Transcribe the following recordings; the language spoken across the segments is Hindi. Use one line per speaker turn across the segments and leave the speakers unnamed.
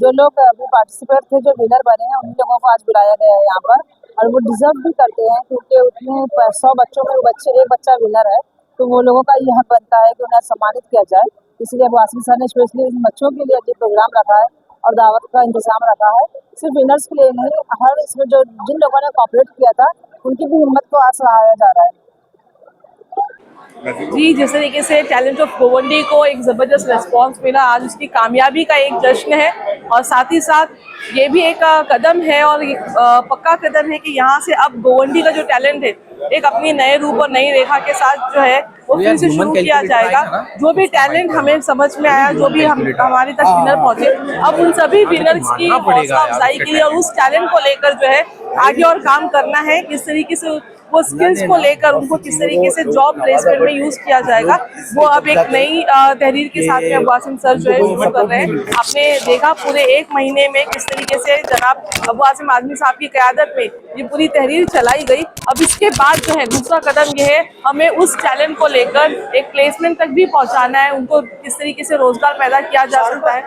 जो लोग अभी पार्टिसिपेट थे, जो विनर बने हैं, उन लोगों को आज बुलाया गया है यहाँ पर। और वो डिजर्व भी करते हैं क्योंकि उतने 100 बच्चों में एक बच्चा विनर है, तो वो लोगों का ये हक बनता है कि उन्हें सम्मानित किया जाए। इसलिए वासिम सर ने स्पेशली इन बच्चों के लिए ये प्रोग्राम रखा है और दावत का इंतजाम रखा है। सिर्फ विनर्स के लिए नहीं, हर इसमें जो जिन लोगों ने कॉपरेट किया था उनकी भी हिम्मत को आज सराहा जा रहा है।
जी, जिस तरीके से टैलेंट ऑफ गोवंडी को एक ज़बरदस्त रिस्पांस मिला, आज उसकी कामयाबी का एक जश्न है और साथ ही साथ ये भी एक कदम है और पक्का कदम है कि यहाँ से अब गोवंडी का जो टैलेंट है एक अपनी नए रूप और नई रेखा के साथ जो है वो फिर से शुरू किया जाएगा। जो भी टैलेंट हमें समझ में आया, जो भी हमारे तक विनर पहुंचे, अब उन सभी विनर्स की हौसला अफजाई के लिए और उस टैलेंट को लेकर जो है आगे और काम करना है। किस तरीके से वो स्किल्स को लेकर उनको किस तरीके से जॉब प्लेसमेंट में यूज किया जाएगा, वो अब एक नई तहरीर के साथ में वासिम सर जो है शुरू कर रहे हैं। आपने देखा पूरे 1 महीने में किस तरीके से जनाब अबू आसिम आजमी साहब की क़यादत में ये पूरी तहरीर चलाई गई। अब इसके बाद जो है दूसरा कदम ये है, हमें उस टैलेंट को लेकर एक प्लेसमेंट तक भी पहुंचाना है, उनको किस तरीके से रोजगार पैदा किया जा सकता है।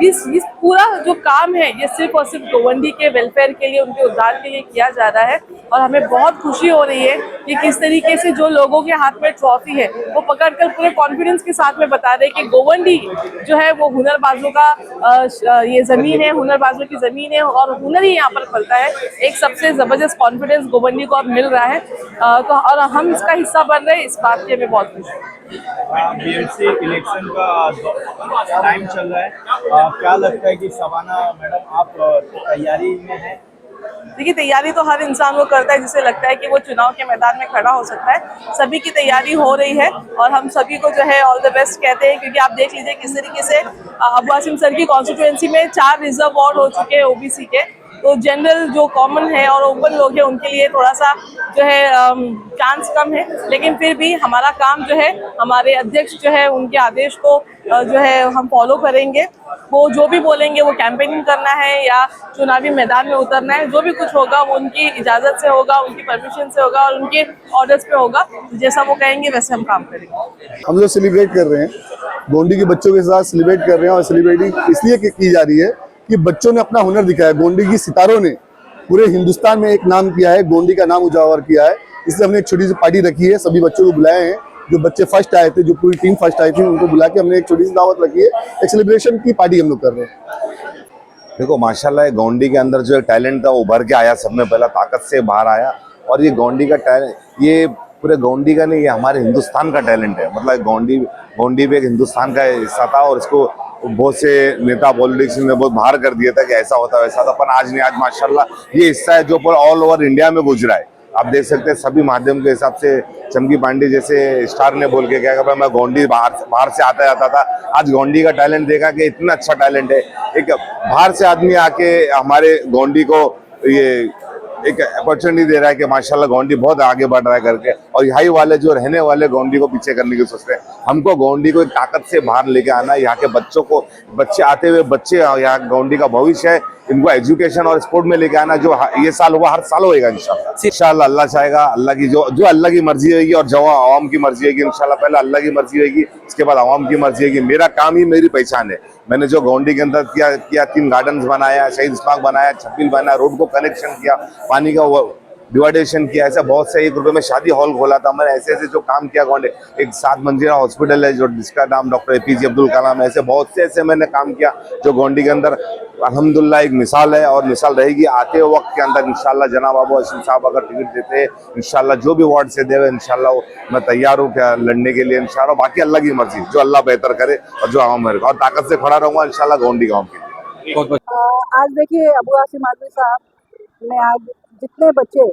इस पूरा जो काम है ये सिर्फ और सिर्फ गोवंडी के वेलफेयर के लिए, उनके उद्धार के लिए किया जा रहा है। और हमें बहुत खुशी हो रही है कि किस तरीके से जो लोगों के हाथ में ट्रॉफी है वो पकड़कर पूरे कॉन्फिडेंस के साथ में बता रहे हैं कि गोवंडी जो है वो हुनरबाजों का ये ज़मीन है, हुनरबाजों की ज़मीन है और हुनर ही यहाँ पर फलता है। एक सबसे ज़बरदस्त कॉन्फिडेंस गोवंडी को अब मिल रहा है, तो और हम इसका हिस्सा बन रहे हैं, इस बात की हमें बहुत खुशी है।
बीएडसी इलेक्शन का टाइम चल रहा है, क्या लगता है कि शबाना मैडम आप तैयारी में हैं?
देखिए, तैयारी तो हर इंसान वो करता है जिसे लगता है कि वो चुनाव के मैदान में खड़ा हो सकता है। सभी की तैयारी हो रही है और हम सभी को जो है ऑल द बेस्ट कहते हैं, क्योंकि आप देख लीजिए किस तरीके से अबू आसिम सर की कॉन्स्टिट्यूएंसी में 4 रिजर्व वार्ड हो चुके हैं ओबीसी के। तो जनरल जो कॉमन है और ओपन लोग हैं उनके लिए थोड़ा सा जो है चांस कम है, लेकिन फिर भी हमारा काम जो है, हमारे अध्यक्ष जो है उनके आदेश को जो है हम फॉलो करेंगे। वो जो भी बोलेंगे, वो कैंपेनिंग करना है या चुनावी मैदान में उतरना है, जो भी कुछ होगा वो उनकी इजाज़त से होगा, उनकी परमिशन से होगा और उनके ऑर्डर्स पे होगा। जैसा वो कहेंगे वैसे हम काम करेंगे।
हम लोग सेलिब्रेट कर रहे हैं, गोंडी के बच्चों के साथ सेलिब्रेट कर रहे हैं और सेलिब्रेटिंग इसलिए की जा रही है कि बच्चों ने अपना हुनर दिखाया। गोंडी की सितारों ने पूरे हिंदुस्तान में एक नाम किया है, गोंडी का नाम उजागर किया है। इसलिए हमने एक छोटी सी पार्टी रखी है, सभी बच्चों को बुलाए हैं। जो बच्चे फर्स्ट आए थे, जो पूरी टीम फर्स्ट आई थी, उनको बुला के हमने एक छोटी सी दावत रखी है। एक सेलिब्रेशन की पार्टी हम लोग कर रहे हैं।
देखो माशाल्लाह गोंडी के अंदर जो टैलेंट था वो उभर के आया, सब में पहला ताकत से बाहर आया। और ये गोंडी का टैलेंट, ये पूरे गोंडी का नहीं, ये हमारे हिंदुस्तान का टैलेंट है। मतलब गोंडी भी एक हिंदुस्तान का हिस्सा था और इसको बहुत से नेता पॉलिटिक्स ने बहुत बाहर कर दिया था कि ऐसा होता वैसा था, पर आज नहीं, आज माशाल्लाह ये हिस्सा है जो पूरा ऑल ओवर इंडिया में गुजरा है। आप देख सकते हैं सभी माध्यम के हिसाब से चमकी पांडे जैसे स्टार ने बोल के क्या भाई मैं गोंडी बाहर से आता जाता था। आज गोंडी का टैलेंट देखा कि इतना अच्छा टैलेंट है, एक बाहर से आदमी आके हमारे गोंडी को ये एक अपॉर्चुनिटी दे रहा है कि माशाल्लाह गोंडी बहुत आगे बढ़ रहा है करके। और यहाँ वाले जो रहने वाले गोंडी को पीछे करने की सोच रहे हैं। हमको गोंडी को एक ताकत से बाहर लेके आना है। यहाँ के बच्चे आते हुए बच्चे, यहाँ गोंडी का भविष्य है, इनको एजुकेशन और स्पोर्ट में लेके आना। जो ये साल हुआ हर साल होएगा इंशाल्लाह अल्लाह चाहेगा। अल्लाह की जो अल्लाह की मर्जी होगी और जो आवाम की मर्जी होगी, इंशाल्लाह पहले अल्लाह की मर्जी होगी, इसके बाद आवाम की मर्जी होगी। मेरा काम ही मेरी पहचान है। मैंने जो गोंडी के अंदर किया 3 गार्डन्स बनाया, शहीद स्मारक बनाया, छब्बील बनाया, रोड को कनेक्शन किया, पानी का डिवाइडेशन किया, ऐसा बहुत से 1 रुपए में शादी हॉल खोला था मैंने। ऐसे जो काम किया गोंडे, एक 7 मंजिला हॉस्पिटल है जो जिसका नाम डॉक्टर APJ अब्दुल कलाम है। ऐसे बहुत से ऐसे मैंने काम किया जो गोंडी के अंदर अल्हम्दुलिल्लाह एक मिसाल है और मिसाल रहेगी आते वक्त के अंदर। इंशाल्लाह जनाब अबू आसिम साहब अगर टिकट देते हैं, इंशाल्लाह जो भी वार्ड से देवे, इंशाल्लाह मैं तैयार हूँ क्या लड़ने के लिए इंशाल्लाह। बाकी अल्लाह की मर्जी, जो अल्लाह बेहतर करे और जो आवाम मेरे और ताकत से खड़ा रहूंगा इंशाल्लाह गोंडी गाँव के लिए।
आज देखिए, अबू आसिम आजमी साहब ने आज जितने बच्चे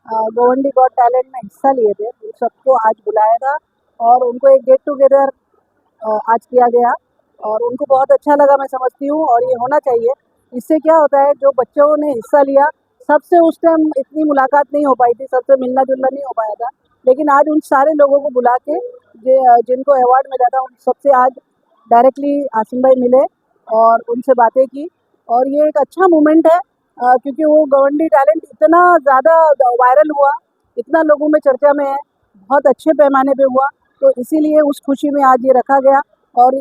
गोवंडी गॉट टैलेंट में हिस्सा लिए थे उन सबको आज बुलाया था और उनको एक गेट टुगेदर आज किया गया और उनको बहुत अच्छा लगा, मैं समझती हूँ, और ये होना चाहिए। इससे क्या होता है, जो बच्चों ने हिस्सा लिया सबसे उस टाइम इतनी मुलाकात नहीं हो पाई थी, सबसे मिलना जुलना नहीं हो पाया था, लेकिन आज उन सारे लोगों को बुला के जिनको अवार्ड मिला था उन सबसे आज डायरेक्टली आसिम भाई मिले और उनसे बातें की। और ये एक अच्छा मोमेंट है क्योंकि वो गोवंडी टैलेंट इतना ज़्यादा वायरल हुआ, इतना लोगों में चर्चा में है, बहुत अच्छे पैमाने पे हुआ, तो इसीलिए उस खुशी में आज ये रखा गया। और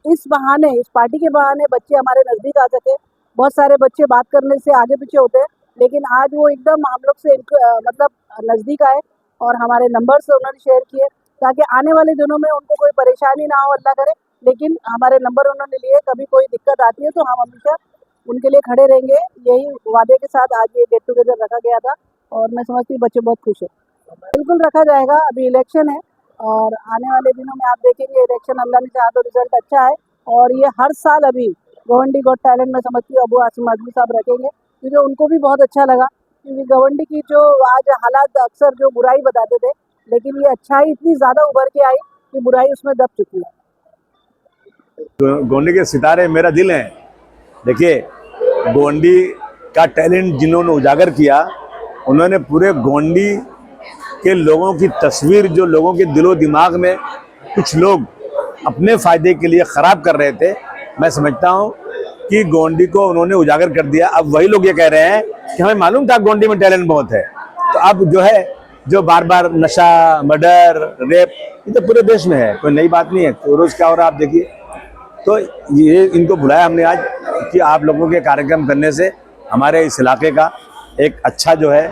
इस बहाने, इस पार्टी के बहाने बच्चे हमारे नज़दीक आ सके। बहुत सारे बच्चे बात करने से आगे पीछे होते हैं, लेकिन आज वो एकदम हम लोग से मतलब नज़दीक आए और हमारे नंबर्स उन्होंने शेयर किए, ताकि आने वाले दिनों में उनको कोई परेशानी ना हो, अल्लाह करे। लेकिन हमारे नंबर उन्होंने लिए, कभी कोई दिक्कत आती है तो हम हमेशा उनके लिए खड़े रहेंगे। यही वादे के साथ आज ये गेट टुगेदर रखा गया था और मैं समझती हूँ बच्चे बहुत खुश हैं। बिल्कुल रखा जाएगा, अभी इलेक्शन है और आने वाले दिनों में आप देखेंगे इलेक्शन, अल्लाह ने चाहा तो रिजल्ट अच्छा है। और ये हर साल अभी गवंडी गॉट टैलेंट में समझती हूँ अबू आसिम आजमी साहब रखेंगे, क्योंकि उनको भी बहुत अच्छा लगा। क्योंकि गवंडी की जो आज हालात अक्सर जो बुराई बताते थे, लेकिन ये अच्छाई इतनी ज़्यादा उभर के आई कि बुराई उसमें दब चुकी है।
गोंडी के सितारे मेरा दिल है। देखिए, गोंडी का टैलेंट जिन्होंने उजागर किया, उन्होंने पूरे गोंडी के लोगों की तस्वीर, जो लोगों के दिलो दिमाग में कुछ लोग अपने फ़ायदे के लिए ख़राब कर रहे थे, मैं समझता हूँ कि गोंडी को उन्होंने उजागर कर दिया। अब वही लोग ये कह रहे हैं कि हमें मालूम था गोंडी में टैलेंट बहुत है, तो अब जो है जो बार बार नशा, मर्डर, रेप, ये तो पूरे देश में है, कोई नई बात नहीं है। तो रोज़ क्या हो रहा है आप देखिए। तो ये इनको बुलाया हमने आज कि आप लोगों के कार्यक्रम करने से हमारे इस इलाके का एक अच्छा जो है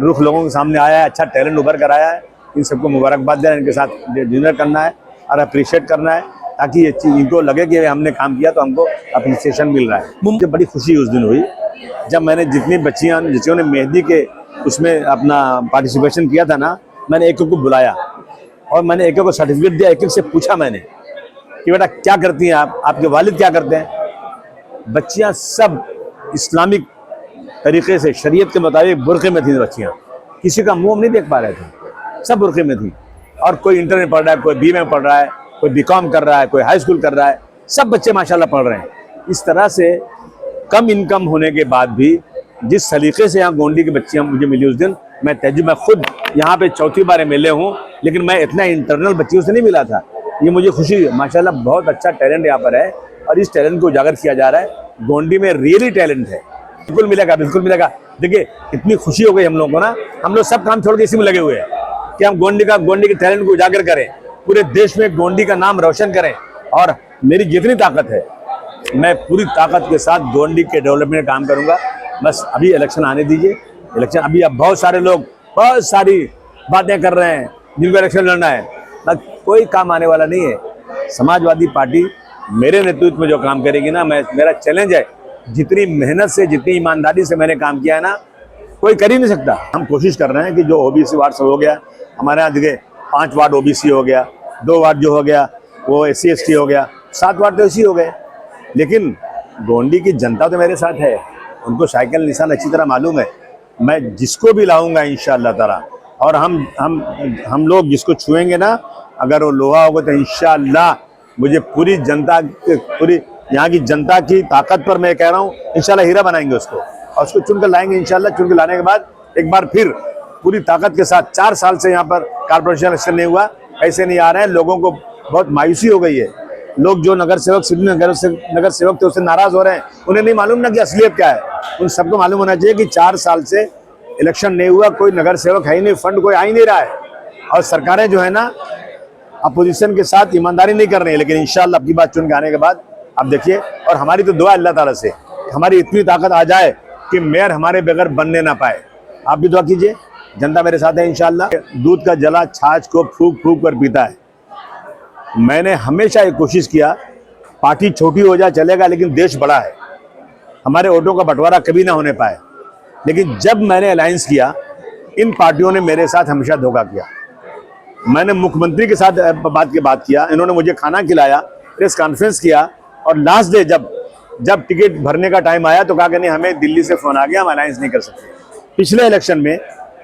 रुख लोगों के सामने आया है, अच्छा टैलेंट उभर कर आया है। इन सबको मुबारकबाद देना, इनके साथ डिनर करना है और अप्रिशिएट करना है, ताकि ये चीज़ इनको लगे कि हमने काम किया तो हमको अप्रिसिएशन मिल रहा है। मुझे बड़ी खुशी उस दिन हुई जब मैंने जितनी बच्चियों ने मेहंदी के उसमें अपना पार्टिसिपेशन किया था ना, मैंने एक को बुलाया और मैंने एक को सर्टिफिकेट दिया। एक से पूछा मैंने कि बेटा क्या करती हैं आप, आपके वालिद क्या करते हैं। बच्चियां सब इस्लामिक तरीके से, शरीयत के मुताबिक बुर्के में थी बच्चियां, किसी का मुंह हम नहीं देख पा रहे थे, सब बुर्के में थी। और कोई इंटर में पढ़ रहा है, कोई बी में पढ़ रहा है, कोई बीकॉम कर रहा है, कोई हाई स्कूल कर रहा है, सब बच्चे माशाल्लाह पढ़ रहे हैं। इस तरह से कम इनकम होने के बाद भी जिस सलीके से यहाँ गोंडी की बच्चियाँ मुझे मिली उस दिन, मैं खुद यहाँ पे चौथी बार MLA हूँ, लेकिन मैं इतना इंटरनल बच्चियों से नहीं मिला था। ये मुझे खुशी, माशाल्लाह बहुत अच्छा टैलेंट यहाँ पर है और इस टैलेंट को उजागर किया जा रहा है। गोंडी में रियली टैलेंट है, बिल्कुल मिलेगा, बिल्कुल मिलेगा। देखिए इतनी खुशी हो गई हम लोगों को ना, हम लोग सब काम छोड़ के इसी में लगे हुए हैं कि हम गोंडी के टैलेंट को उजागर करें, पूरे देश में गोंडी का नाम रोशन करें। और मेरी जितनी ताकत है मैं पूरी ताकत के साथ गोंडी के डेवलपमेंट में काम करूँगा। बस अभी इलेक्शन आने दीजिए, इलेक्शन अभी, अब बहुत सारे लोग बहुत सारी बातें कर रहे हैं जिनको इलेक्शन लड़ना है, कोई काम आने वाला नहीं है। समाजवादी पार्टी मेरे नेतृत्व में जो काम करेगी ना, मेरा चैलेंज है, जितनी मेहनत से, जितनी ईमानदारी से मैंने काम किया है ना, कोई कर ही नहीं सकता। हम कोशिश कर रहे हैं कि जो OBC वार्ड सब हो गया, हमारे यहाँ देखिए 5 वार्ड OBC हो गया, 2 वार्ड जो हो गया वो SC ST हो गया, 7 वार्ड तो ऐसे हो गए। लेकिन गोंडी की जनता तो मेरे साथ है, उनको साइकिल निशान अच्छी तरह मालूम है। मैं जिसको भी लाऊंगा इंशाअल्लाह ताला, और हम लोग जिसको छुएंगे ना, अगर वो लोहा होगा तो इंशाअल्लाह मुझे पूरी जनता, पूरी यहाँ की जनता की ताकत पर मैं कह रहा हूँ, इंशाअल्लाह हीरा बनाएंगे उसको और उसको चुन कर लाएंगे इंशाअल्लाह। चुन कर लाने के बाद एक बार फिर पूरी ताकत के साथ, 4 साल से यहाँ पर कारपोरेशन इलेक्शन नहीं हुआ, ऐसे नहीं आ रहे हैं। लोगों को बहुत मायूसी हो गई है, लोग जो नगर सेवक, सिटी नगर सेवक थे उससे नाराज हो रहे हैं। उन्हें नहीं मालूम ना कि असलियत क्या है। उन सबको मालूम होना चाहिए कि 4 साल से इलेक्शन नहीं हुआ, कोई नगर सेवक है ही नहीं, फंड कोई आ ही नहीं रहा है, और सरकारें जो है ना अपोजिशन के साथ ईमानदारी नहीं कर रही है। लेकिन इंशाअल्लाह आपकी बात चुन के आने के बाद आप देखिए, और हमारी तो दुआ अल्लाह ताला से हमारी इतनी ताकत आ जाए कि मेयर हमारे बगैर बनने ना पाए। आप भी दुआ कीजिए, जनता मेरे साथ है इंशाअल्लाह। दूध का जला छाछ को फूंक फूंक कर पीता है। मैंने हमेशा ये कोशिश किया, पार्टी छोटी हो जाए चलेगा, लेकिन देश बड़ा है, हमारे वोटों का बंटवारा कभी ना होने पाए। लेकिन जब मैंने अलायंस किया, इन पार्टियों ने मेरे साथ हमेशा धोखा किया। मैंने मुख्यमंत्री के साथ बात किया, इन्होंने मुझे खाना खिलाया, प्रेस कॉन्फ्रेंस किया, और लास्ट डे जब टिकट भरने का टाइम आया तो कहा कि नहीं, हमें दिल्ली से फ़ोन आ गया, हम अलायंस नहीं कर सकते। पिछले इलेक्शन में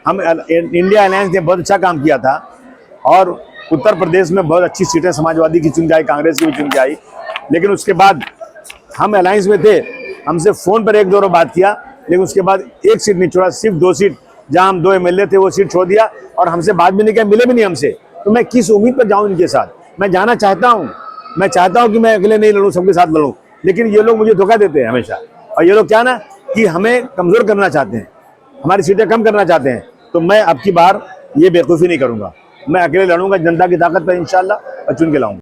हम इंडिया अलायंस ने बहुत अच्छा काम किया था और उत्तर प्रदेश में बहुत अच्छी सीटें समाजवादी की चुन के आई, कांग्रेस की भी चुन के आई। लेकिन उसके बाद हम अलायंस में थे, हमसे फ़ोन पर 1-2 बार बात किया, लेकिन उसके बाद 1 सीट नहीं छोड़ा, सिर्फ 2 सीट, जहां हम 2 MLA थे वो सीट छोड़ दिया, और हमसे बात भी नहीं किया, मिले भी नहीं हमसे। तो मैं किस उम्मीद पर जाऊं इनके साथ? मैं जाना चाहता हूं, मैं चाहता हूं कि मैं अकेले नहीं लड़ूं, सबके साथ लड़ूं, लेकिन ये लोग मुझे धोखा देते हैं हमेशा। और ये लोग क्या ना कि हमें कमज़ोर करना चाहते हैं, हमारी सीटें कम करना चाहते हैं। तो मैं अब की बार ये बेवकूफ़ी नहीं करूँगा, मैं अकेले लड़ूंगा जनता की ताकत पर इंशाअल्लाह, और चुन के लाऊंगा।